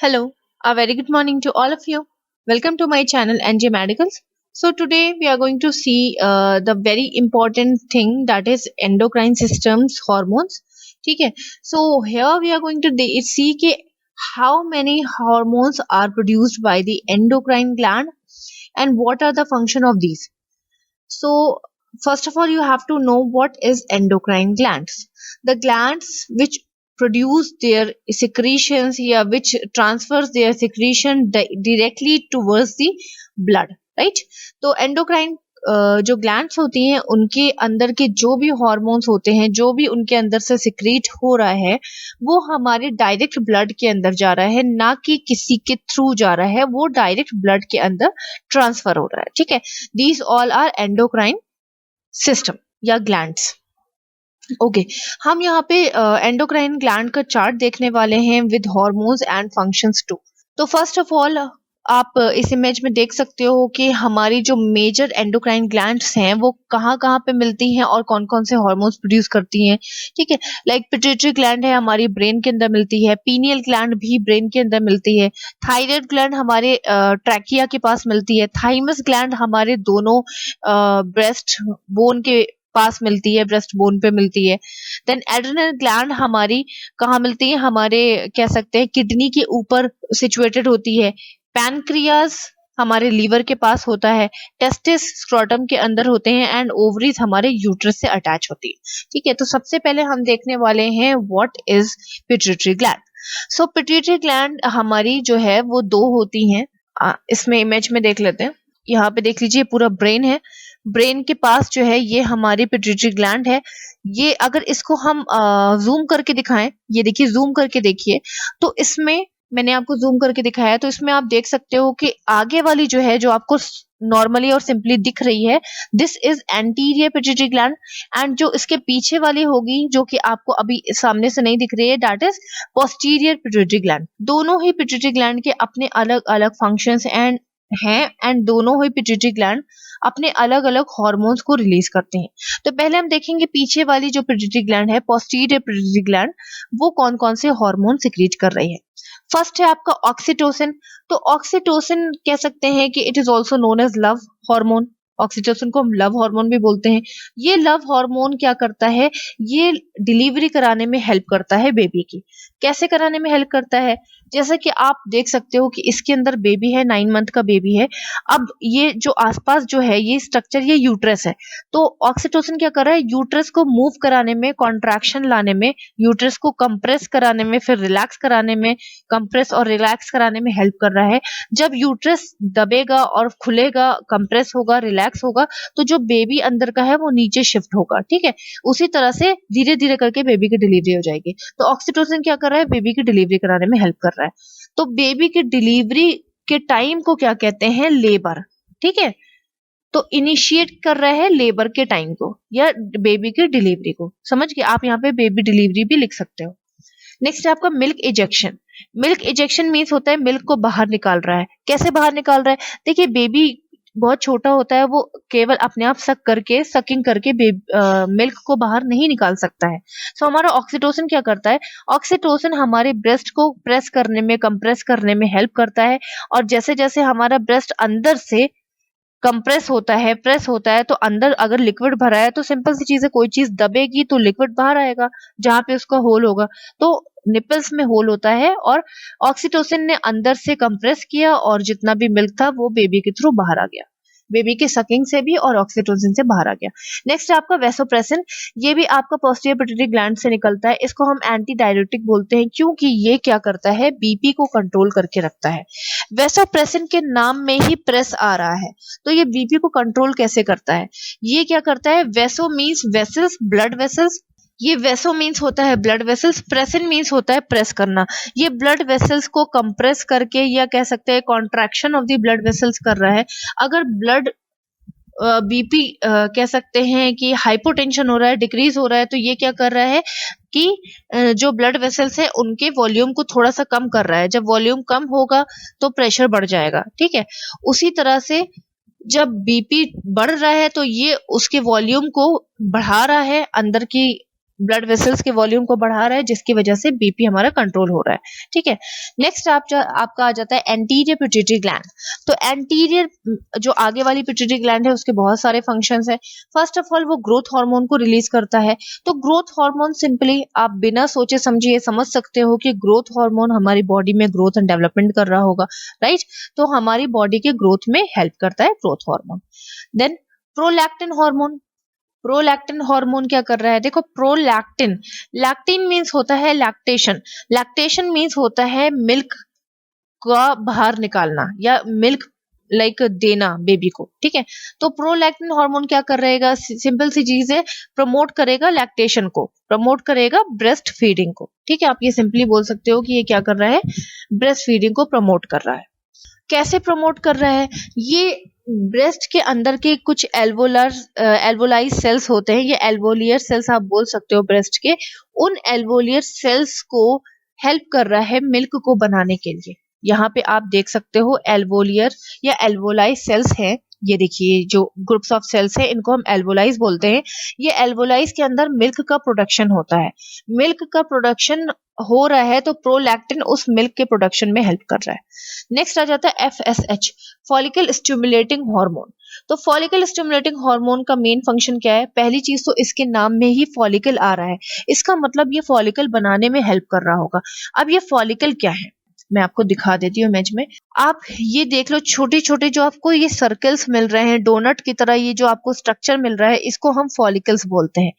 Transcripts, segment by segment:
Hello, a very good morning to all of you. Welcome to my channel NJ Medicals. So today we are going to see the very important thing, that is endocrine systems hormones. ठीक है. So here we are going to see कि how many hormones are produced by the endocrine gland and what are the function of these. So first of all, you have to know what is endocrine glands. The glands which produce their secretions, या which transfers their secretion directly towards the blood, right? तो endocrine जो glands होती हैं उनके अंदर के जो भी हॉर्मोन्स होते हैं, जो भी उनके अंदर से सिक्रीट हो रहा है, वो हमारे डायरेक्ट ब्लड के अंदर जा रहा है, ना कि किसी के थ्रू जा रहा है, वो डायरेक्ट ब्लड के अंदर ट्रांसफर हो रहा है. ठीक है. These all are endocrine system या ग्लैंड्स. ओके, हम यहाँ पे एंडोक्राइन ग्लैंड का चार्ट देखने वाले हैं with hormones and functions too. तो फर्स्ट ऑफ ऑल आप इस इमेज में देख सकते हो कि हमारी जो मेजर एंडोक्राइन ग्लैंड्स हैं वो कहाँ कहाँ पे मिलती हैं और कौन कौन से हार्मोन्स प्रोड्यूस करती हैं. ठीक है. लाइक पिट्यूटरी ग्लैंड है, हमारी ब्रेन के अंदर मिलती है. पीनियल ग्लैंड भी ब्रेन के अंदर मिलती है. थायराइड ग्लैंड हमारे ट्रैकिया के पास मिलती है. थाइमस ग्लैंड हमारे दोनों ब्रेस्ट बोन के पास मिलती है, ब्रेस्ट बोन पे मिलती है. देन एड्रिनल ग्लैंड हमारी कहाँ मिलती है, हमारे कह सकते हैं किडनी के ऊपर सिचुएटेड होती है. पैनक्रियाज हमारे लीवर के पास होता है. टेस्टिस स्क्रोटम के अंदर होते हैं एंड ओवरीज हमारे यूट्रस से अटैच होती है. ठीक है. तो सबसे पहले हम देखने वाले हैं what is pituitary gland. So pituitary gland हमारी जो है वो दो होती हैं. इसमें इमेज में देख लेते हैं. यहाँ पे देख लीजिए पूरा ब्रेन है. ब्रेन के पास जो है ये हमारी पिट्यूटरी ग्लैंड है. ये अगर इसको हम जूम करके दिखाएं, ये देखिए जूम करके देखिए, तो इसमें मैंने आपको जूम करके दिखाया, तो इसमें आप देख सकते हो कि आगे वाली जो है जो आपको नॉर्मली और सिंपली दिख रही है, this is anterior pituitary gland. And जो इसके पीछे वाली होगी जो कि आपको अभी सामने से नहीं दिख रही है, that is posterior pituitary gland. दोनों ही पिट्यूटरी ग्लैंड के अपने अलग अलग फंक्शंस एंड दोनों ही पिट्यूटरी ग्लैंड अपने अलग अलग हॉर्मोन्स को रिलीज करते हैं. तो पहले हम देखेंगे पीछे वाली जो पिट्यूटरी ग्लैंड है, पोस्टीरियर पिट्यूटरी ग्लैंड, वो कौन कौन से हार्मोन सिक्रीट कर रही है. फर्स्ट है आपका ऑक्सीटोसिन. तो ऑक्सीटोसिन कह सकते हैं कि it is also known as love hormone. Oxytocin को हम लव हार्मोन भी बोलते हैं. ये लव हार्मोन क्या करता है, ये डिलीवरी कराने में हेल्प करता है बेबी की. कैसे कराने में हेल्प करता है, जैसे कि आप देख सकते हो कि इसके अंदर बेबी है, 9 मंथ का बेबी है. अब ये जो आसपास जो है ये स्ट्रक्चर, ये यूट्रस है. तो ऑक्सीटोसिन क्या कर रहा है, यूट्रस को मूव कराने में, कॉन्ट्रैक्शन लाने में, यूट्रस को कंप्रेस कराने में, फिर रिलैक्स कराने में, कंप्रेस और रिलैक्स कराने में हेल्प कर रहा है. जब यूट्रस दबेगा और खुलेगा, कंप्रेस होगा, रिलैक्स होगा, तो जो बेबी अंदर का है वो नीचे शिफ्ट होगा. ठीक है. उसी तरह से धीरे धीरे करके बेबी की डिलीवरी हो जाएगी. तो ऑक्सीटोसिन क्या कर रहा है, बेबी की डिलीवरी कराने में हेल्प कर रहा है. तो बेबी की डिलीवरी के टाइम को क्या कहते हैं, लेबर. ठीक है. तो इनिशिएट कर रहा है लेबर के टाइम को या बेबी की डिलीवरी को. समझ गए. आप यहाँ पे बेबी डिलीवरी भी लिख सकते हो. नेक्स्ट है आपका milk ejection. Milk ejection means होता है मिल्क को बाहर निकाल रहा है. कैसे बाहर निकाल रहा है, देखिए बेबी बहुत छोटा होता है, वो केवल अपने आप सकिंग करके मिल्क को बाहर नहीं निकाल सकता है. सो हमारा ऑक्सीटोसिन क्या करता है, ऑक्सीटोसिन हमारे ब्रेस्ट को प्रेस करने में, कंप्रेस करने में हेल्प करता है. और जैसे जैसे हमारा ब्रेस्ट अंदर से कंप्रेस होता है, प्रेस होता है, तो अंदर अगर लिक्विड भरा है तो सिंपल सी चीज है, कोई चीज दबेगी तो लिक्विड बाहर आएगा जहां पे उसका होल होगा. तो निपल्स में होल होता है और ऑक्सीटोसिन ने अंदर से कंप्रेस किया और जितना भी मिल्क था वो बेबी के थ्रू बाहर आ गया, बेबी के सकिंग से भी और ऑक्सीटोसिन से बाहर आ गया. नेक्स्ट है आपका वेसोप्रेसिन. ये भी आपका पोस्टीरियर पिट्यूटरी ग्लैंड से निकलता है. इसको हम एंटी डायरेटिक बोलते हैं क्योंकि ये क्या करता है, बीपी को कंट्रोल करके रखता है. वेसोप्रेसिन के नाम में ही प्रेस आ रहा है, तो ये बीपी को कंट्रोल कैसे करता है, ये क्या करता है, वेसो मीन्स वेसल्स, ब्लड वेसल्स. ये वेसो मीन्स होता है ब्लड वेसल्स, प्रेसिन मीन्स होता है प्रेस करना. ये ब्लड वेसल्स को कंप्रेस करके या कह सकते हैं contraction of the blood vessels कर रहा है. अगर ब्लड बीपी कह सकते हैं कि हाइपोटेंशन हो रहा है, डिक्रीज हो रहा है, तो ये क्या कर रहा है कि जो ब्लड वेसल्स है उनके वॉल्यूम को थोड़ा सा कम कर रहा है. जब वॉल्यूम कम होगा तो प्रेशर बढ़ जाएगा. ठीक है. उसी तरह से जब बीपी बढ़ रहा है तो ये उसके वॉल्यूम को बढ़ा रहा है, अंदर की ब्लड वेसल्स के वॉल्यूम को बढ़ा रहा है, जिसकी वजह से बीपी हमारा कंट्रोल हो रहा है, ठीक है। नेक्स्ट आपका आ जाता है एंटीरियर पिट्यूटरी ग्लैंड। तो एंटीरियर जो आगे वाली पिट्यूटरी ग्लैंड है उसके बहुत सारे फंक्शंस है। फर्स्ट ऑफ ऑल वो ग्रोथ हार्मोन को रिलीज करता है। तो ग्रोथ हार्मोन सिंपली आप बिना सोचे समझे समझ सकते हो कि ग्रोथ हार्मोन हमारी बॉडी में ग्रोथ एंड डेवलपमेंट कर रहा होगा, राइट। तो हमारी बॉडी के ग्रोथ में हेल्प करता है growth hormone. Then prolactin hormone. Prolactin hormone क्या कर रहा है, देखो प्रोलैक्टिन, लैक्टिन मीन्स होता है लैक्टेशन, लैक्टेशन मीन्स होता है मिल्क का बाहर निकालना या मिल्क लाइक देना बेबी को, ठीक है। तो प्रोलैक्टिन हार्मोन क्या कर रहेगा, सिंपल सी चीज है, प्रमोट करेगा लैक्टेशन को, प्रमोट करेगा ब्रेस्ट फीडिंग को, ठीक है। आप ये सिंपली बोल सकते हो कि ये क्या कर रहा है, ब्रेस्ट फीडिंग को प्रमोट कर रहा है। कैसे प्रमोट कर रहा है, ये ब्रेस्ट के अंदर के कुछ एल्वोलाइज सेल्स होते हैं, ये एल्वोलियर सेल्स आप बोल सकते हो ब्रेस्ट के, उन एल्वोलियर सेल्स को हेल्प कर रहा है मिल्क को बनाने के लिए। यहाँ पे आप देख सकते हो एल्वोलियर या एल्वोलाइज सेल्स हैं, ये देखिए जो ग्रुप्स ऑफ सेल्स हैं इनको हम एल्वोलाइज बोलते हैं। ये एल्वोलाइज के अंदर मिल्क का प्रोडक्शन होता है, मिल्क का प्रोडक्शन हो रहा है तो प्रोलैक्टिन उस मिल्क के प्रोडक्शन में हेल्प कर रहा है। नेक्स्ट आ जाता है FSH, फॉलिकल स्टिमुलेटिंग हार्मोन। तो फॉलिकल स्टिमुलेटिंग हार्मोन का मेन फंक्शन क्या है, पहली चीज तो इसके नाम में ही फॉलिकल आ रहा है, इसका मतलब ये फॉलिकल बनाने में हेल्प कर रहा होगा। अब ये फॉलिकल क्या है मैं आपको दिखा देती हूँ इमेज में। आप ये देख लो छोटे छोटे जो आपको ये सर्कल्स मिल रहे हैं डोनट की तरह, ये जो आपको स्ट्रक्चर मिल रहा है इसको हम फॉलिकल्स बोलते हैं।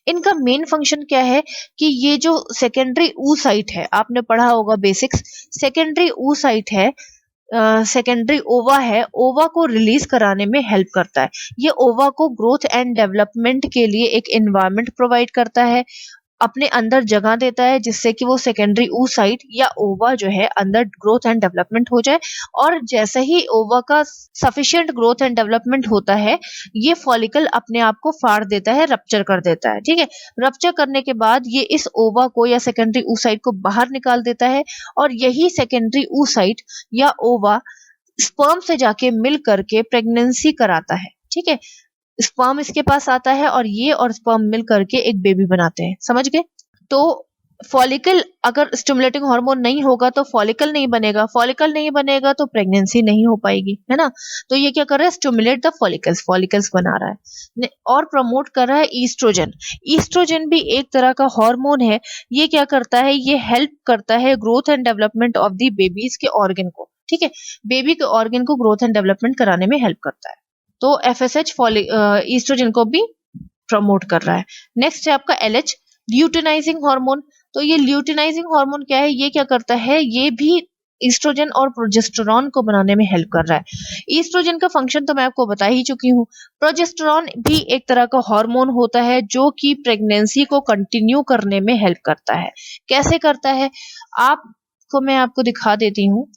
इनका मेन फंक्शन क्या है कि ये जो सेकेंडरी oocyte है, आपने पढ़ा होगा बेसिक्स, सेकेंडरी oocyte है, सेकेंडरी ओवा है, ओवा को रिलीज कराने में हेल्प करता है। ये ओवा को ग्रोथ एंड डेवलपमेंट के लिए एक एनवायरनमेंट प्रोवाइड करता है, अपने अंदर जगह देता है जिससे कि वो सेकेंडरी oocyte या ओवा जो है अंदर ग्रोथ एंड डेवलपमेंट हो जाए। और जैसे ही ओवा का सफिशिएंट ग्रोथ एंड डेवलपमेंट होता है ये फॉलिकल अपने आप को फाड़ देता है, रप्चर कर देता है, ठीक है। रप्चर करने के बाद ये इस ओवा को या सेकेंडरी oocyte को बाहर निकाल देता है और यही सेकेंडरी oocyte या ओवा स्पर्म से जाके मिल करके प्रेगनेंसी कराता है, ठीक है। स्पर्म इसके पास आता है और ये और स्पर्म मिल करके एक बेबी बनाते हैं, समझ गए। तो फॉलिकल अगर स्टिमुलेटिंग हार्मोन नहीं होगा तो फॉलिकल नहीं बनेगा, फॉलिकल नहीं बनेगा तो प्रेगनेंसी नहीं हो पाएगी, है ना। तो ये क्या कर रहा है, स्टिमुलेट द फॉलिकल्स, फॉलिकल्स बना रहा है और प्रमोट कर रहा है ईस्ट्रोजन। ईस्ट्रोजन भी एक तरह का हार्मोन है, ये क्या करता है, ये हेल्प करता है growth and development of the babies के ऑर्गन को, ठीक है। बेबी के ऑर्गन को ग्रोथ एंड डेवलपमेंट कराने में हेल्प करता है। तो FSH ईस्ट्रोजन को भी प्रमोट कर रहा है। नेक्स्ट है आपका LH, ल्यूटिनाइजिंग हार्मोन। तो ये ल्यूटिनाइजिंग हार्मोन क्या है, ये क्या करता है, ये भी ईस्ट्रोजन और प्रोजेस्टेरॉन को बनाने में हेल्प कर रहा है। ईस्ट्रोजन का फंक्शन तो मैं आपको बता ही चुकी हूँ। प्रोजेस्टेरॉन भी एक तरह का हार्मोन होता है जो कि प्रेगनेंसी को कंटिन्यू करने में हेल्प करता है। कैसे करता है मैं आपको दिखा देती हूँ।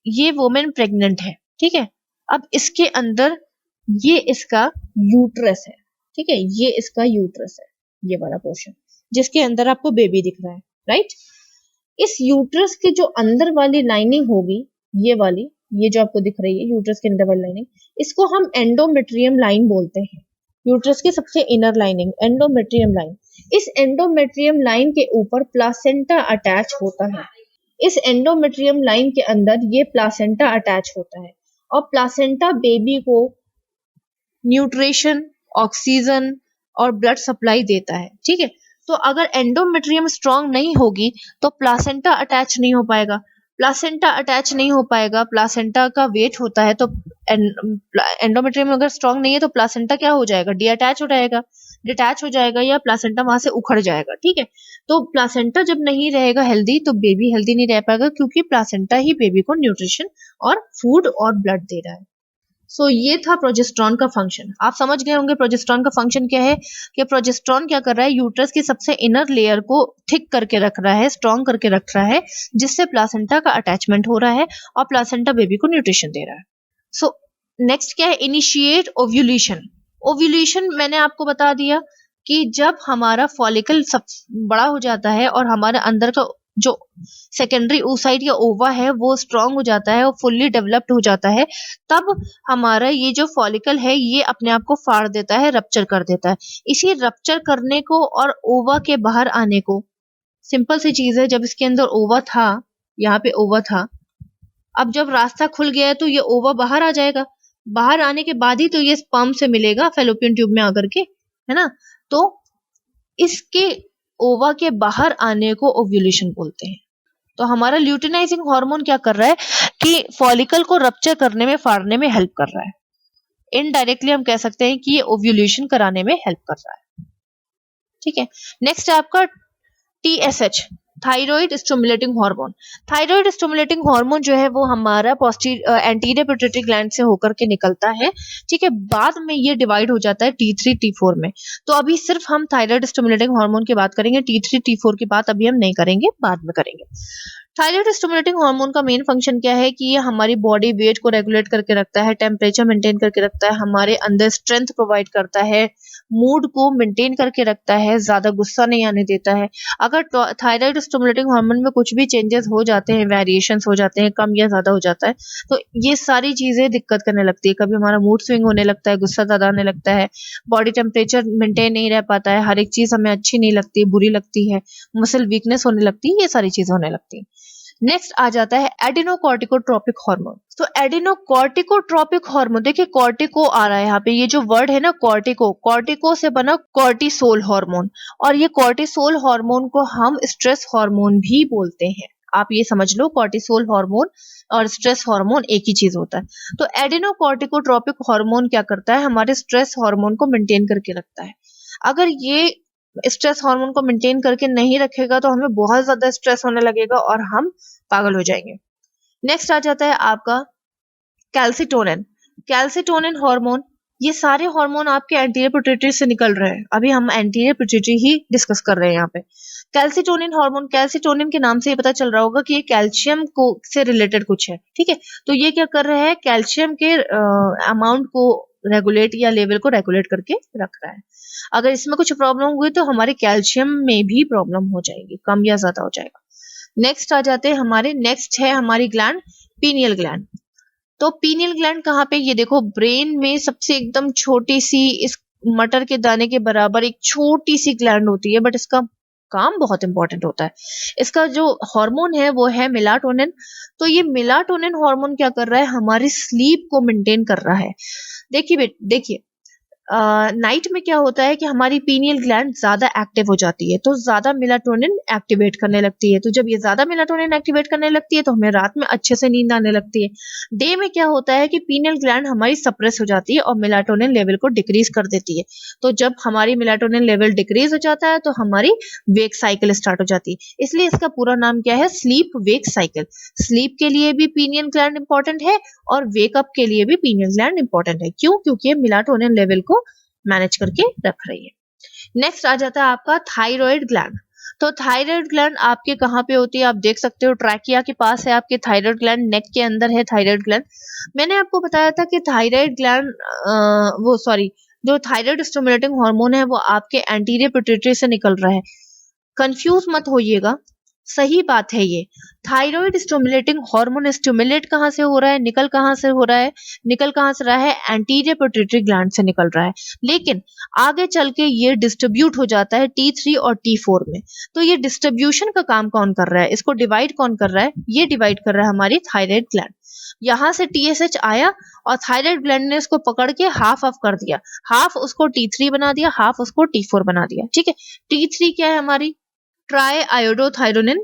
ये वुमेन प्रेग्नेंट है, ठीक है। अब इसके अंदर ये इसका यूट्रस है, ठीक है, ये इसका यूट्रस है, ये वाला पोर्शन जिसके अंदर आपको बेबी दिख रहा है, राइट। इस यूट्रस के जो अंदर वाली लाइनिंग होगी, ये वाली, ये जो आपको दिख रही है यूट्रस के अंदर वाली लाइनिंग, इसको हम एंडोमेट्रियम लाइन बोलते हैं। यूट्रस की सबसे इनर लाइनिंग एंडोमेट्रियम लाइन। इस एंडोमेट्रियम लाइन के ऊपर प्लासेंटा अटैच होता है। इस एंडोमेट्रियम लाइन के अंदर ये प्लासेंटा अटैच होता है और प्लासेंटा बेबी को न्यूट्रिशन, ऑक्सीजन और ब्लड सप्लाई देता है, ठीक है। तो अगर एंडोमेट्रियम स्ट्रांग नहीं होगी तो प्लासेंटा अटैच नहीं हो पाएगा। प्लासेंटा अटैच नहीं हो पाएगा, प्लासेंटा का वेट होता है, तो एंडोमेट्रियम अगर स्ट्रांग नहीं है तो प्लासेंटा क्या हो जाएगा, डिटैच हो जाएगा या प्लासेंटा वहां से उखड़ जाएगा, ठीक है। तो प्लासेंटा जब नहीं रहेगा हेल्दी तो बेबी हेल्दी नहीं रह पाएगा, क्योंकि प्लासेंटा ही बेबी को न्यूट्रिशन और फूड और ब्लड दे रहा है। सो ये था प्रोजेस्टेरॉन का फंक्शन। आप समझ गए होंगे प्रोजेस्टेरॉन का फंक्शन क्या है, कि प्रोजेस्टेरॉन क्या कर रहा है, यूट्रस की सबसे इनर लेयर को थिक करके रख रहा है, स्ट्रॉन्ग करके रख रहा है, जिससे प्लासेंटा का अटैचमेंट हो रहा है और प्लासेंटा बेबी को न्यूट्रिशन दे रहा है। सो नेक्स्ट क्या है, इनिशिएट ओव्यूलेशन। ओव्यूलेशन मैंने आपको बता दिया कि जब हमारा फॉलिकल सब बड़ा हो जाता है और हमारे अंदर का जो सेकेंडरी oocyte या ओवा है वो स्ट्रांग हो जाता है और फुल्ली डेवलप्ड हो जाता है, तब हमारा ये जो फॉलिकल है ये अपने आप को फाड़ देता है, रप्चर कर देता है। इसी रप्चर करने को और ओवा के बाहर आने को, सिंपल सी चीज है, जब इसके अंदर ओवा था, यहाँ पे ओवा था, अब जब रास्ता खुल गया है तो ये ओवा बाहर आ जाएगा, बाहर आने के बाद ही तो ये स्पर्म से मिलेगा फैलोपियन ट्यूब में आकर के, है ना। तो इसके ओवा के बाहर आने को ओव्यूलेशन बोलते हैं। तो हमारा ल्यूटिनाइजिंग हार्मोन क्या कर रहा है कि फॉलिकल को रप्चर करने में, फाड़ने में हेल्प कर रहा है। इनडायरेक्टली हम कह सकते हैं कि ये ओव्यूलेशन कराने में हेल्प कर रहा है। ठीक है, नेक्स्ट है आपका TSH, thyroid stimulating hormone. Thyroid stimulating hormone जो है वो हमारा एंटीरियर पिट्यूटरी ग्लैंड से होकर के निकलता है। ठीक है, बाद में ये डिवाइड हो जाता है T3 T4 में। तो अभी सिर्फ हम थायराइड स्टिमुलेटिंग हार्मोन की बात करेंगे, T3 T4 की बात अभी हम नहीं करेंगे, बाद में करेंगे। थायराइड स्टिमुलेटिंग हार्मोन का मेन फंक्शन क्या है कि ये हमारी बॉडी वेट को रेगुलेट करके रखता है, टेम्परेचर मेंटेन करके रखता है, हमारे अंदर स्ट्रेंथ प्रोवाइड करता है, मूड को मेंटेन करके रखता है, ज्यादा गुस्सा नहीं आने देता है। अगर थायराइड स्टिमुलेटिंग हार्मोन में कुछ भी चेंजेस हो जाते हैं, वेरिएशंस हो जाते हैं, कम या ज्यादा हो जाता है, तो ये सारी चीजें दिक्कत करने लगती है। कभी हमारा मूड स्विंग होने लगता है, गुस्सा ज्यादा आने लगता है, बॉडी टेम्परेचर मेंटेन नहीं रह पाता है, हर एक चीज हमें अच्छी नहीं लगती, बुरी लगती है, मसल वीकनेस होने लगती है, ये सारी चीजें होने लगती है। नेक्स्ट आ जाता है एडिनोकॉर्टिकोट्रोपिक हार्मोन। तो एडिनोकॉर्टिकोट्रोपिक हार्मोन, देखिए कॉर्टिको आ रहा है यहाँ पे, ये जो वर्ड है ना कॉर्टिको, कॉर्टिको से बना कॉर्टिसोल हार्मोन, और ये कॉर्टिसोल हार्मोन को हम स्ट्रेस हार्मोन भी बोलते हैं। आप ये समझ लो, कॉर्टिसोल हार्मोन और स्ट्रेस हार्मोन एक ही चीज होता है। तो एडिनोकॉर्टिकोट्रोपिक हार्मोन क्या करता है, हमारे स्ट्रेस हार्मोन को मेंटेन करके रखता है। अगर ये स्ट्रेस हार्मोन को मेंटेन करके नहीं रखेगा तो हमें बहुत ज्यादा स्ट्रेस होने लगेगा और हम पागल हो जाएंगे। नेक्स्ट आ जाता है आपका कैल्सिटोनिन। कैल्सिटोनिन हार्मोन, ये सारे हार्मोन आपके एंटीरियर पिट्यूटरी से निकल रहे हैं, अभी हम एंटीरियर पिट्यूटरी ही डिस्कस कर रहे हैं यहाँ पे। कैल्सिटोनिन हार्मोन, कैल्सिटोनिन के नाम से ये पता चल रहा होगा कि ये कैल्शियम को से रिलेटेड कुछ है। ठीक है, तो ये क्या कर रहा है, कैल्शियम के अमाउंट को रेगुलेट या लेवल को रेगुलेट करके रख रहा है। अगर इसमें कुछ प्रॉब्लम हुई तो हमारे कैल्शियम में भी प्रॉब्लम हो जाएगी, कम या ज्यादा हो जाएगा। नेक्स्ट आ जाते हैं हमारे, नेक्स्ट है हमारी ग्लैंड, पीनियल ग्लैंड। तो पीनियल ग्लैंड कहाँ पे, ये देखो ब्रेन में सबसे एकदम छोटी सी, इस मटर के दाने के बराबर एक छोटी सी ग्लैंड होती है, बट इसका काम बहुत इंपॉर्टेंट होता है। इसका जो हार्मोन है वो है मेलाटोनिन। तो ये मेलाटोनिन हार्मोन क्या कर रहा है, हमारी स्लीप को मेंटेन कर रहा है। देखिए नाइट में क्या होता है कि हमारी पीनियल ग्लैंड ज्यादा एक्टिव हो जाती है, तो ज्यादा मेलाटोनिन एक्टिवेट करने लगती है। तो जब ये ज्यादा मेलाटोनिन एक्टिवेट करने लगती है तो हमें रात में अच्छे से नींद आने लगती है। डे में क्या होता है कि पीनियल ग्लैंड हमारी सप्रेस हो जाती है और मेलाटोनिन लेवल को डिक्रीज कर देती है। तो जब हमारी मेलाटोनिन लेवल डिक्रीज हो जाता है तो हमारी वेक साइकिल स्टार्ट हो जाती है। इसलिए इसका पूरा नाम क्या है, स्लीप वेक साइकिल। स्लीप के लिए भी पीनियल ग्लैंड इंपॉर्टेंट है और वेकअप के लिए भी पीनियल ग्लैंड इंपॉर्टेंट है। क्यों? क्योंकि ये मेलाटोनिन लेवल को मैनेज करके रख रही है। नेक्स्ट आ जाता है आपका थायराइड ग्लैंड। तो थायराइड ग्लैंड आपके कहाँ पे होती है, आप देख सकते हो ट्रैकिया के पास है आपके थायराइड ग्लैंड, नेक के अंदर है थायराइड ग्लैंड। मैंने आपको बताया था कि थायराइड ग्लैंड जो थायराइड स्टिमुलेटिंग हार्मोन है वो आपके एंटीरियर पिट्यूटरी से निकल रहा है। कंफ्यूज मत होइएगा, सही बात है। ये थायराइड स्टिमुलेटिंग हार्मोन स्टिमुलेट कहाँ से हो रहा है, निकल कहाँ से रहा है, एंटीरियर पिट्यूटरी ग्लैंड से निकल रहा है। लेकिन आगे चल के ये डिस्ट्रीब्यूट हो जाता है T3 और T4 में। तो ये डिस्ट्रीब्यूशन का काम कौन कर रहा है, इसको डिवाइड कौन कर रहा है, ये डिवाइड कर रहा है हमारी थायराइड ग्लैंड। यहाँ से TSH आया और थायराइड ग्लैंड ने इसको पकड़ के हाफ ऑफ कर दिया, हाफ उसको T3 बना दिया, हाफ उसको T4 बना दिया। ठीक है, T3 क्या है हमारी, try iodothyronine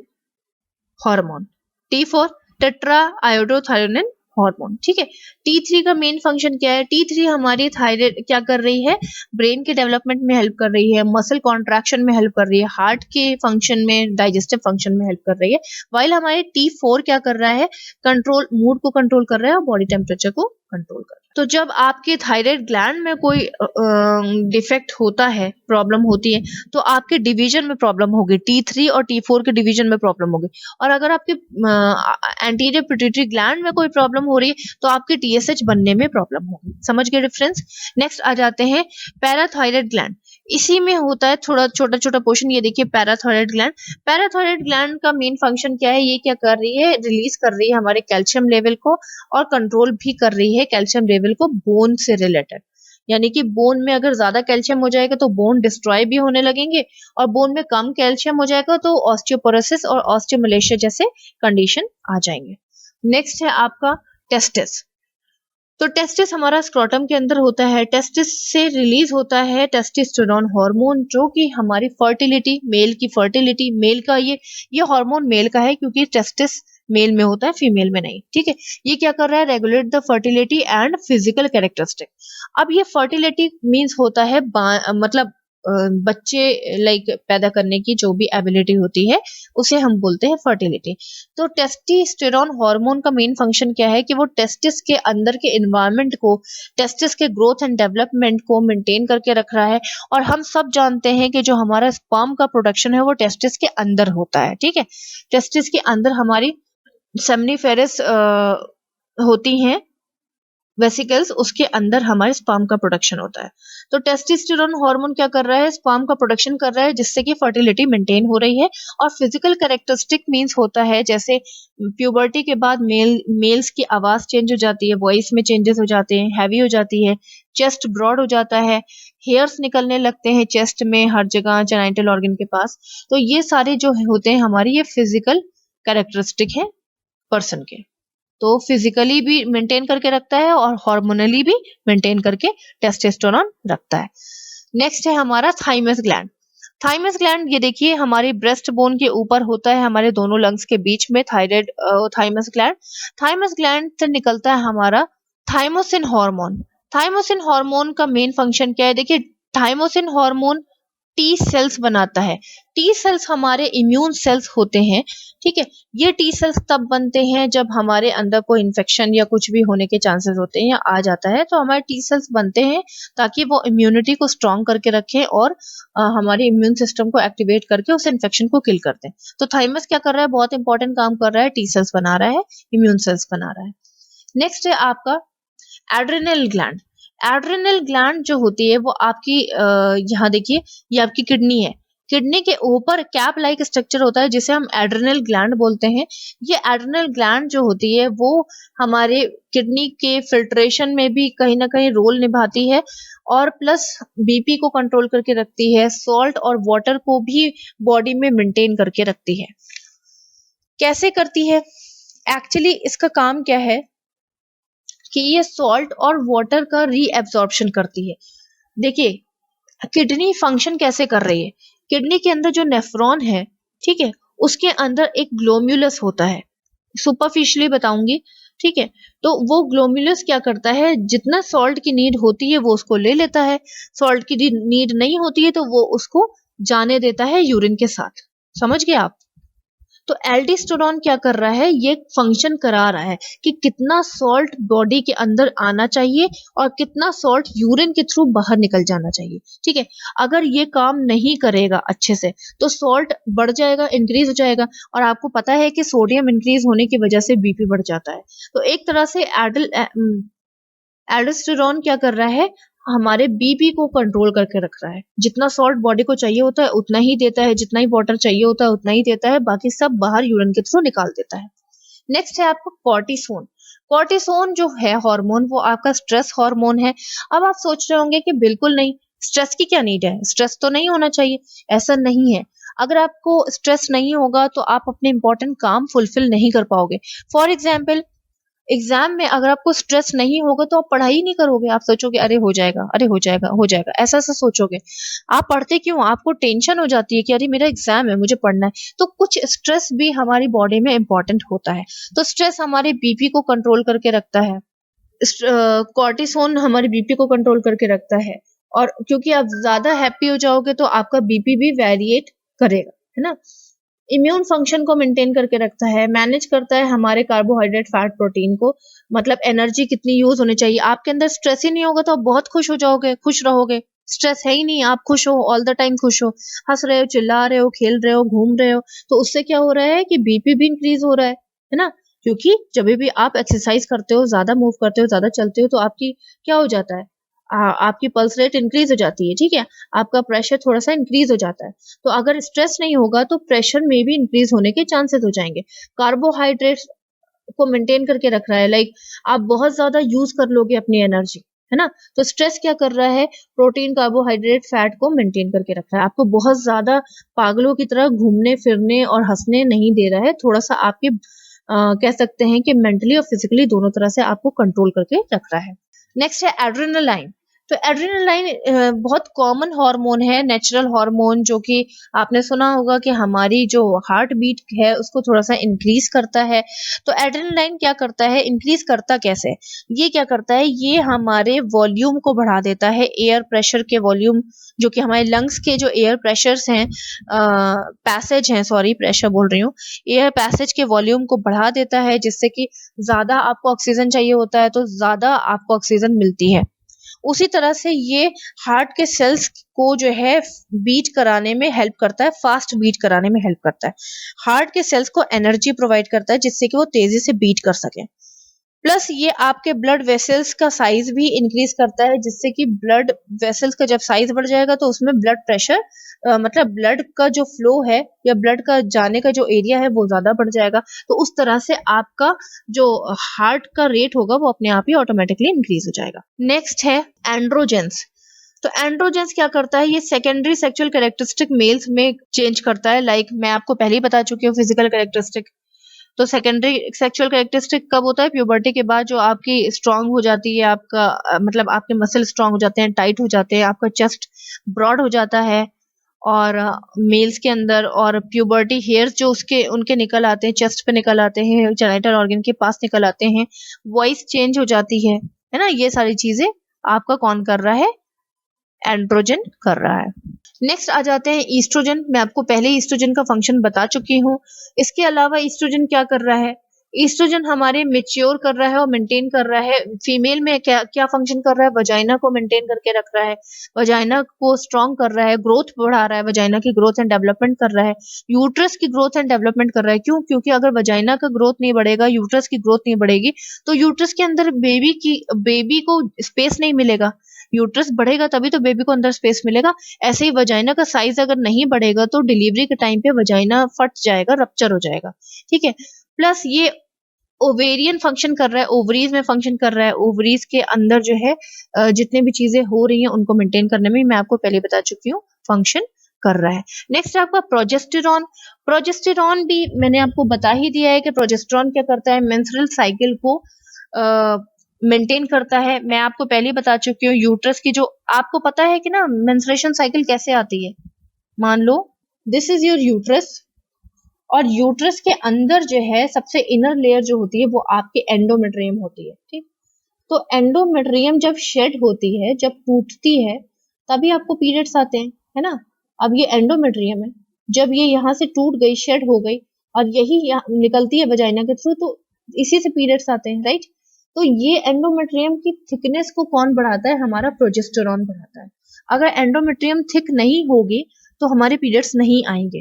hormone, T4 tetra iodothyronine hormone. ठीक है, T3 का मेन फंक्शन क्या है, T3 हमारी थायराइड क्या कर रही है, ब्रेन के डेवलपमेंट में हेल्प कर रही है, मसल कॉन्ट्रैक्शन में हेल्प कर रही है, हार्ट के फंक्शन में, डाइजेस्टिव फंक्शन में हेल्प कर रही है। वाइल हमारे T4 क्या कर रहा है, कंट्रोल, मूड को कंट्रोल कर रहा है और बॉडी टेम्परेचर को कंट्रोल कर रहा है। तो जब आपके थायराइड ग्लैंड में कोई डिफेक्ट होता है, प्रॉब्लम होती है, तो आपके डिवीजन में प्रॉब्लम होगी, T3 और T4 के डिवीजन में प्रॉब्लम होगी। और अगर आपके एंटीरियर पिट्यूटरी ग्लैंड में कोई प्रॉब्लम हो रही है तो आपके TSH बनने में प्रॉब्लम होगी। समझ गए डिफरेंस? नेक्स्ट आ जाते हैं पैराथायराइड ग्लैंड। इसी में होता है थोड़ा छोटा छोटा पोर्शन। ये देखिए पैराथायरॉइड ग्लैंड। पैराथायरॉइड ग्लैंड का मेन फंक्शन क्या है, ये क्या कर रही है, रिलीज कर रही है हमारे कैल्शियम लेवल को और कंट्रोल भी कर रही है कैल्शियम लेवल को बोन से रिलेटेड। यानी कि बोन में अगर ज्यादा कैल्शियम हो जाएगा तो बोन डिस्ट्रॉय भी होने लगेंगे, और बोन में कम कैल्शियम हो जाएगा तो ऑस्टियोपोरोसिस और ऑस्टियोमलेशिया जैसे कंडीशन आ जाएंगे। नेक्स्ट है आपका टेस्टिस। तो टेस्टिस हमारा स्क्रोटम के अंदर होता है। टेस्टिस से रिलीज होता है टेस्टोस्टेरोन हार्मोन, जो कि हमारी फर्टिलिटी, मेल की फर्टिलिटी, मेल का ये हार्मोन मेल का है क्योंकि टेस्टिस मेल में होता है, फीमेल में नहीं। ठीक है, ये क्या कर रहा है, regulate the fertility and physical characteristic. अब ये फर्टिलिटी मीन्स होता है मतलब बच्चे लाइक पैदा करने की जो भी एबिलिटी होती है उसे हम बोलते हैं फर्टिलिटी। तो टेस्टोस्टेरोन हार्मोन का मेन फंक्शन क्या है कि वो टेस्टिस के अंदर के एनवायरनमेंट को, टेस्टिस के ग्रोथ एंड डेवलपमेंट को मेंटेन करके रख रहा है। और हम सब जानते हैं कि जो हमारा स्पर्म का प्रोडक्शन है वो टेस्टिस के अंदर होता है। ठीक है, टेस्टिस के अंदर हमारी सेमनीफेरस होती हैं वेसिकल्स, उसके अंदर हमारे स्पर्म का प्रोडक्शन होता है। तो टेस्टोस्टेरोन हार्मोन क्या कर रहा है, स्पर्म का प्रोडक्शन कर रहा है जिससे कि फर्टिलिटी मेंटेन हो रही है। और फिजिकल कैरेक्टरिस्टिक मींस होता है जैसे प्यूबर्टी के बाद मेल्स की आवाज चेंज हो जाती है, वॉइस में चेंजेस हो जाते हैं, हैवी हो जाती है, चेस्ट ब्रॉड हो जाता है, हेयर्स निकलने लगते हैं चेस्ट में हर जगह जेनिटल ऑर्गन के पास। तो ये सारे जो होते हैं हमारी, ये फिजिकल कैरेक्टरिस्टिक है पर्सन के। तो फिजिकली भी मेंटेन करके रखता है और हार्मोनली भी मेंटेन करके टेस्टोस्टेरोन रखता है। नेक्स्ट है हमारा थाइमस ग्लैंड। थाइमस ग्लैंड ये देखिए हमारी ब्रेस्ट बोन के ऊपर होता है, हमारे दोनों लंग्स के बीच में thyroid thymus gland. Thymus gland से निकलता है हमारा थाइमोसिन हार्मोन। थाइमोसिन हार्मोन का मेन फंक्शन क्या है, देखिए थाइमोसिन हार्मोन टी सेल्स बनाता है। टी सेल्स हमारे इम्यून सेल्स होते हैं। ठीक है, ये टी सेल्स तब बनते हैं जब हमारे अंदर कोई इन्फेक्शन या कुछ भी होने के चांसेस होते हैं या आ जाता है, तो हमारे टी सेल्स बनते हैं ताकि वो इम्यूनिटी को स्ट्रॉन्ग करके रखें और हमारे इम्यून सिस्टम को एक्टिवेट करके उस इन्फेक्शन को किल करते हैं। तो थाइमस क्या कर रहा है, बहुत इंपॉर्टेंट काम कर रहा है, टी सेल्स बना रहा है, इम्यून सेल्स बना रहा है। नेक्स्ट है आपका एड्रिनल ग्लैंड। एड्रिनल ग्लैंड जो होती है वो आपकी यहाँ देखिए ये आपकी किडनी है। किडनी के ऊपर कैप लाइक स्ट्रक्चर होता है जिसे हम एड्रिनल ग्लैंड बोलते हैं। ये एड्रिनल ग्लैंड जो होती है वो हमारे किडनी के फिल्ट्रेशन में भी कहीं ना कहीं रोल निभाती है, और प्लस बीपी को कंट्रोल करके रखती है, सॉल्ट और वाटर को भी बॉडी में मेंटेन करके रखती है। कैसे करती है, एक्चुअली इसका काम क्या है कि ये सॉल्ट और वाटर का रीएब्जॉर्प्शन करती है। देखिए किडनी फंक्शन कैसे कर रही है, किडनी के अंदर जो नेफ्रॉन है, ठीक है, उसके अंदर एक ग्लोम्युलस होता है, सुपरफिशियली बताऊंगी। ठीक है, तो वो ग्लोम्युलस क्या करता है, जितना सॉल्ट की नीड होती है वो उसको ले लेता है, सॉल्ट की नीड नहीं होती है तो वो उसको जाने देता है यूरिन के साथ। समझ गए आप। तो एल्डोस्टेरोन क्या कर रहा है, ये फंक्शन करा रहा है कि कितना सॉल्ट बॉडी के अंदर आना चाहिए और कितना सॉल्ट यूरिन के थ्रू बाहर निकल जाना चाहिए। ठीक है, अगर ये काम नहीं करेगा अच्छे से तो सॉल्ट बढ़ जाएगा, इंक्रीज हो जाएगा, और आपको पता है कि सोडियम इंक्रीज होने की वजह से बीपी बढ़ जाता है। तो एक तरह से एल्डोस्टेरोन क्या कर रहा है, हमारे बीपी को कंट्रोल करके रख रहा है। जितना सॉल्ट बॉडी को चाहिए होता है उतना ही देता है, जितना ही वाटर चाहिए होता है उतना ही देता है, बाकी सब बाहर यूरिन के थ्रू निकाल देता है। नेक्स्ट है आपका कॉर्टिसोन। कॉर्टिसोन जो है हार्मोन वो आपका स्ट्रेस हार्मोन है। अब आप सोच रहे होंगे कि बिल्कुल नहीं, स्ट्रेस की क्या नीड है, स्ट्रेस तो नहीं होना चाहिए। ऐसा नहीं है, अगर आपको स्ट्रेस नहीं होगा तो आप अपने इंपॉर्टेंट काम फुलफिल नहीं कर पाओगे। फॉर एग्जाम्पल एग्जाम में अगर आपको स्ट्रेस नहीं होगा तो आप पढ़ाई नहीं करोगे, आप सोचोगे अरे हो जाएगा, अरे हो जाएगा, हो जाएगा, ऐसा ऐसा सोचोगे। आप पढ़ते क्यों, आपको टेंशन हो जाती है कि अरे मेरा एग्जाम है, मुझे पढ़ना है। तो कुछ स्ट्रेस भी हमारी बॉडी में इंपॉर्टेंट होता है। तो स्ट्रेस हमारे बीपी को कंट्रोल करके रखता है, कॉर्टिसोन हमारे बीपी को कंट्रोल करके रखता है, और क्योंकि आप ज्यादा हैप्पी हो जाओगे तो आपका बीपी भी वेरिएट करेगा, है ना। इम्यून फंक्शन को मेंटेन करके रखता है, मैनेज करता है हमारे कार्बोहाइड्रेट, फैट, प्रोटीन को, मतलब एनर्जी कितनी यूज होनी चाहिए। आपके अंदर स्ट्रेस ही नहीं होगा तो आप बहुत खुश हो जाओगे, खुश रहोगे। स्ट्रेस है ही नहीं, आप खुश हो, ऑल द टाइम खुश हो, हंस रहे हो, चिल्ला रहे हो, खेल रहे हो, घूम रहे हो, तो उससे क्या हो रहा है कि बीपी भी इंक्रीज हो रहा है ना। क्योंकि जब भी आप एक्सरसाइज करते हो, ज्यादा मूव करते हो, ज्यादा चलते हो, तो आपकी क्या हो जाता है, आपकी पल्स रेट इंक्रीज हो जाती है, ठीक है, आपका प्रेशर थोड़ा सा इंक्रीज हो जाता है। तो अगर स्ट्रेस नहीं होगा तो प्रेशर में भी इंक्रीज होने के चांसेस हो जाएंगे। कार्बोहाइड्रेट्स को मेंटेन करके रख रहा है, लाइक आप बहुत ज्यादा यूज कर लोगे अपनी एनर्जी, है ना, तो स्ट्रेस क्या कर रहा है, प्रोटीन कार्बोहाइड्रेट फैट को मेंटेन करके रख रहा है, आपको बहुत ज्यादा पागलों की तरह घूमने फिरने और हंसने नहीं दे रहा है, थोड़ा सा आपके कह सकते हैं कि मेंटली और फिजिकली दोनों तरह से आपको कंट्रोल करके रख रहा है। नेक्स्ट है एड्रेनालाइन। तो एड्रेनालाइन बहुत कॉमन हार्मोन है, नेचुरल हार्मोन, जो कि आपने सुना होगा कि हमारी जो हार्ट बीट है उसको थोड़ा सा इंक्रीज करता है। तो एड्रेनालाइन क्या करता है, इंक्रीज करता कैसे, ये क्या करता है, ये हमारे वॉल्यूम को बढ़ा देता है, एयर प्रेशर के वॉल्यूम, जो कि हमारे लंग्स के जो एयर प्रेशर्स हैं, पैसेज हैं, सॉरी प्रेशर बोल रही हूँ, एयर पैसेज के वॉल्यूम को बढ़ा देता है, जिससे कि ज्यादा आपको ऑक्सीजन चाहिए होता है तो ज्यादा आपको ऑक्सीजन मिलती है। उसी तरह से ये हार्ट के सेल्स को जो है बीट कराने में हेल्प करता है, फास्ट बीट कराने में हेल्प करता है, हार्ट के सेल्स को एनर्जी प्रोवाइड करता है जिससे कि वो तेजी से बीट कर सके। प्लस ये आपके ब्लड वेसल्स का साइज भी इंक्रीज करता है, जिससे कि ब्लड वेसल्स का जब साइज बढ़ जाएगा तो उसमें ब्लड प्रेशर मतलब ब्लड का जो फ्लो है या ब्लड का जाने का जो एरिया है वो ज्यादा बढ़ जाएगा, तो उस तरह से आपका जो हार्ट का रेट होगा वो अपने आप ही ऑटोमेटिकली इंक्रीज हो जाएगा। नेक्स्ट है एंड्रोजेंस। तो एंड्रोजेंस क्या करता है, ये सेकेंडरी सेक्सुअल कैरेक्टरिस्टिक मेल्स में चेंज करता है, लाइक मैं आपको पहले ही बता चुकी हूँ फिजिकल कैरेक्टरिस्टिक। तो सेकेंडरी सेक्सुअल कैरेक्टरिस्टिक कब होता है, प्यूबर्टी के बाद, जो आपकी स्ट्रांग हो जाती है, आपका मतलब आपके मसल स्ट्रांग हो जाते हैं, टाइट हो जाते हैं, आपका चेस्ट ब्रॉड हो जाता है, और मेल्स के अंदर, और प्यूबर्टी हेयर्स जो उसके उनके निकल आते हैं, चेस्ट पे निकल आते हैं, जेनिटल ऑर्गन के पास निकल आते हैं, वॉइस चेंज हो जाती है ना, ये सारी चीजें आपका कौन कर रहा है, एंड्रोजन कर रहा है। नेक्स्ट आ जाते हैं ईस्ट्रोजन। मैं आपको पहले ईस्ट्रोजन का फंक्शन बता चुकी हूँ। इसके अलावा ईस्ट्रोजन क्या कर रहा है, ईस्ट्रोजन हमारे मेच्योर कर रहा है और मेंटेन कर रहा है। फीमेल में क्या क्या फंक्शन कर रहा है, वजाइना को मेंटेन करके रख रहा है, वजाइना को स्ट्रॉन्ग कर रहा है, ग्रोथ बढ़ा रहा है, वजाइना की ग्रोथ एंड डेवलपमेंट कर रहा है, यूट्रस की ग्रोथ एंड डेवलपमेंट कर रहा है। क्यों, क्योंकि अगर वजाइना का ग्रोथ नहीं बढ़ेगा, यूट्रस की ग्रोथ नहीं बढ़ेगी, तो यूट्रस के अंदर बेबी को स्पेस नहीं मिलेगा। यूट्रस बढ़ेगा तभी तो बेबी को अंदर स्पेस मिलेगा। ऐसे ही वजाइना का साइज अगर नहीं बढ़ेगा तो डिलीवरी के टाइम पे वजाइना फट जाएगा, रप्चर हो जाएगा, ठीक है। प्लस ये ओवेरियन फंक्शन कर रहा है, ओवरीज में फंक्शन कर रहा है, ओवरीज के अंदर जो है जितने भी चीजें हो रही हैं उनको मेंटेन करने में, मैं आपको पहले बता चुकी हूँ, फंक्शन कर रहा है। नेक्स्ट आपका प्रोजेस्टेरॉन। प्रोजेस्टेरॉन भी मैंने आपको बता ही दिया है कि प्रोजेस्टेरॉन क्या करता है, मेंस्ट्रुअल साइकिल को मेंटेन करता है। मैं आपको पहले ही बता चुकी हूँ, यूट्रस की जो, आपको पता है कि ना मेंस्ट्रुएशन साइकिल कैसे आती है। मान लो दिस इज योर यूट्रस, और यूट्रस के अंदर जो है सबसे इनर लेयर जो होती है वो आपके एंडोमेट्रियम होती है, ठीक। तो एंडोमेट्रियम जब शेड होती है, जब टूटती है, तभी आपको पीरियड्स आते हैं, है ना। अब ये एंडोमेट्रियम है, जब ये यहाँ से टूट गई, शेड हो गई, और यही निकलती है वजाइना के थ्रू, तो इसी से पीरियड्स आते हैं, राइट। तो ये एंडोमेट्रियम की थिकनेस को कौन बढ़ाता है, हमारा प्रोजेस्टेरॉन बढ़ाता है। अगर एंडोमेट्रियम थिक नहीं होगी तो हमारे पीरियड्स नहीं आएंगे,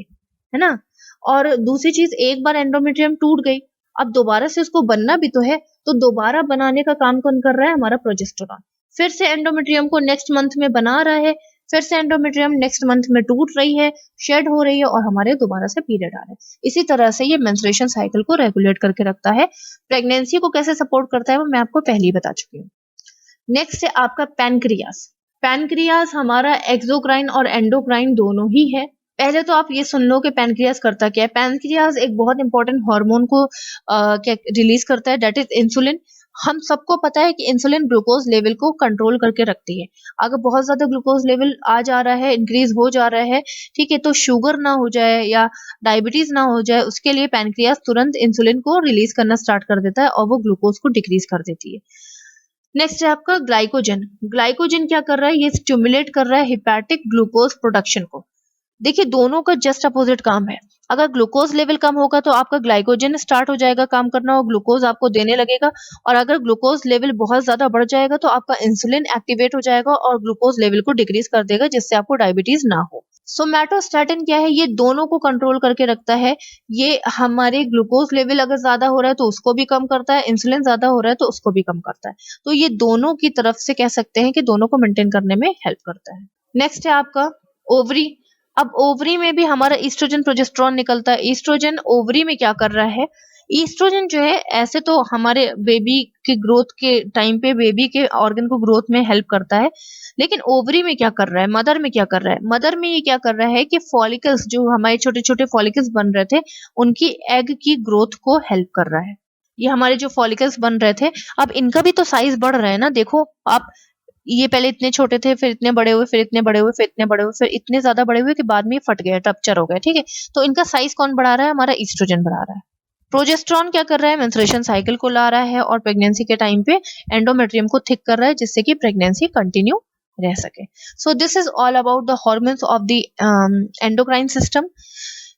है ना। और दूसरी चीज, एक बार एंडोमेट्रियम टूट गई, अब दोबारा से उसको बनना भी तो है, तो दोबारा बनाने का काम कौन कर रहा है, हमारा प्रोजेस्टेरॉन। फिर से एंडोमेट्रियम को नेक्स्ट मंथ में बना रहा है, फिर से एंडोमेट्रियम नेक्स्ट मंथ में टूट रही है, शेड हो रही है, और हमारे दोबारा से पीरियड आ रहे हैं। इसी तरह से ये मेंस्ट्रुएशन साइकिल को रेगुलेट करके रखता है। प्रेगनेंसी को कैसे सपोर्ट करता है वो मैं आपको पहले ही बता चुकी हूँ। नेक्स्ट है आपका पैनक्रियास। पैनक्रियास हमारा एक्सोक्राइन और एंडोक्राइन दोनों ही है। पहले तो आप ये सुन लो कि पैनक्रियास करता क्या है। पैनक्रियास एक बहुत इंपॉर्टेंट हार्मोन को रिलीज करता है, दैट इज इंसुलिन। हम सबको पता है कि इंसुलिन ग्लूकोज लेवल को कंट्रोल करके रखती है। अगर बहुत ज्यादा ग्लूकोज लेवल आ जा रहा है, इंक्रीज हो जा रहा है, ठीक है, तो शुगर ना हो जाए या डायबिटीज ना हो जाए, उसके लिए पैनक्रियास तुरंत इंसुलिन को रिलीज करना स्टार्ट कर देता है और वो ग्लूकोज को डिक्रीज कर देती है। नेक्स्ट है आपका ग्लाइकोजन। ग्लाइकोजन क्या कर रहा है, ये स्टिमुलेट कर रहा है हिपैटिक ग्लूकोज प्रोडक्शन को। देखिए दोनों का जस्ट अपोजिट काम है। अगर ग्लूकोज लेवल कम होगा तो आपका ग्लाइकोजन स्टार्ट हो जाएगा काम करना और ग्लूकोज आपको देने लगेगा, और अगर ग्लूकोज लेवल बहुत ज्यादा बढ़ जाएगा तो आपका इंसुलिन एक्टिवेट हो जाएगा और ग्लूकोज लेवल को डिक्रीज कर देगा, जिससे आपको डायबिटीज ना हो। सोमैटोस्टैटिन क्या है, ये दोनों को कंट्रोल करके रखता है। ये हमारे ग्लूकोज लेवल अगर ज्यादा हो रहा है तो उसको भी कम करता है, इंसुलिन ज्यादा हो रहा है तो उसको भी कम करता है। तो ये दोनों की तरफ से कह सकते हैं कि दोनों को मेंटेन करने में हेल्प करता है। नेक्स्ट है आपका ओवरी। अब ओवरी में भी हमारा ईस्ट्रोजन प्रोजेस्टेरोन निकलता है। ईस्ट्रोजन ओवरी में क्या कर रहा है, ईस्ट्रोजन जो है ऐसे तो हमारे बेबी के ग्रोथ के टाइम पे बेबी के ऑर्गन को ग्रोथ में हेल्प करता है, लेकिन ओवरी में क्या कर रहा है, मदर में क्या कर रहा है, मदर में ये क्या कर रहा है कि फॉलिकल्स जो हमारे छोटे छोटे फॉलिकल्स बन रहे थे उनकी एग की ग्रोथ को हेल्प कर रहा है। ये हमारे जो फॉलिकल्स बन रहे थे अब इनका भी तो साइज बढ़ रहा है ना, देखो आप, ये पहले इतने छोटे थे, फिर इतने बड़े हुए, फिर इतने बड़े हुए, फिर इतने बड़े हुए, फिर इतने ज्यादा बड़े हुए कि बाद में ये फट गए, रप्चर हो गए, ठीक है। तो इनका साइज कौन बढ़ा रहा है, हमारा ईस्ट्रोजन बढ़ा रहा है। प्रोजेस्टेरोन क्या कर रहा है, मेंस्ट्रुएशन साइकिल को ला रहा है और प्रेगनेंसी के टाइम पे एंडोमेट्रियम को थिक कर रहा है जिससे कि प्रेगनेंसी कंटिन्यू रह सके। सो this is all about the hormones of the endocrine system.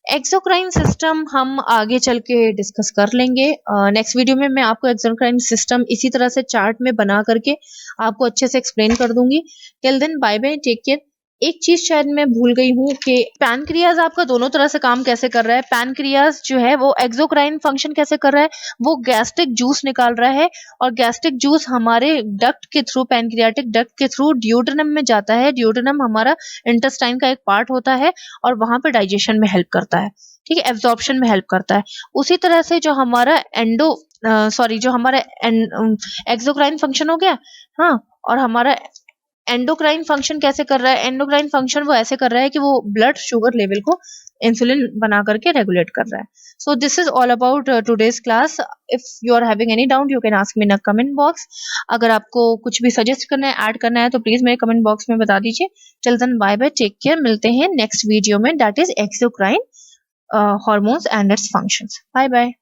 Exocrine system हम आगे चल के डिस्कस कर लेंगे। नेक्स्ट वीडियो में मैं आपको एक्सोक्राइन सिस्टम इसी तरह से चार्ट में बना करके आपको अच्छे से एक्सप्लेन कर दूंगी। Till then bye bye, take care. एक चीज शायद मैं भूल गई हूँ कि पैनक्रियाज आपका दोनों तरह से काम कैसे कर रहा है। पैनक्रियाज जो है वो एक्सोक्राइन फंक्शन कैसे कर रहा है, वो गैस्ट्रिक जूस निकाल रहा है और गैस्ट्रिक जूस हमारे डक्ट के थ्रू, पैनक्रियाटिक डक्ट के थ्रू ड्यूडेनम में जाता है। ड्यूडेनम हमारा इंटेस्टाइन का एक पार्ट होता है और वहां पे डाइजेशन में हेल्प करता है, ठीक है, एब्जॉर्प्शन में हेल्प करता है। उसी तरह से जो हमारा जो हमारा एक्सोक्राइन फंक्शन हो गया, हाँ, और हमारा एंडोक्राइन फंक्शन कैसे कर रहा है, एंडोक्राइन फंक्शन वो ऐसे कर रहा है कि वो ब्लड शुगर लेवल को इंसुलिन बना करके रेगुलेट कर रहा है। So this is all about today's class. If you are having any doubt you can ask me in a comment box. अगर आपको कुछ भी सजेस्ट करना है, ऐड करना है तो प्लीज मेरे कमेंट बॉक्स में बता दीजिए। Till then bye bye, take care. मिलते हैं नेक्स्ट वीडियो में, that is exocrine hormones and its functions. Bye bye.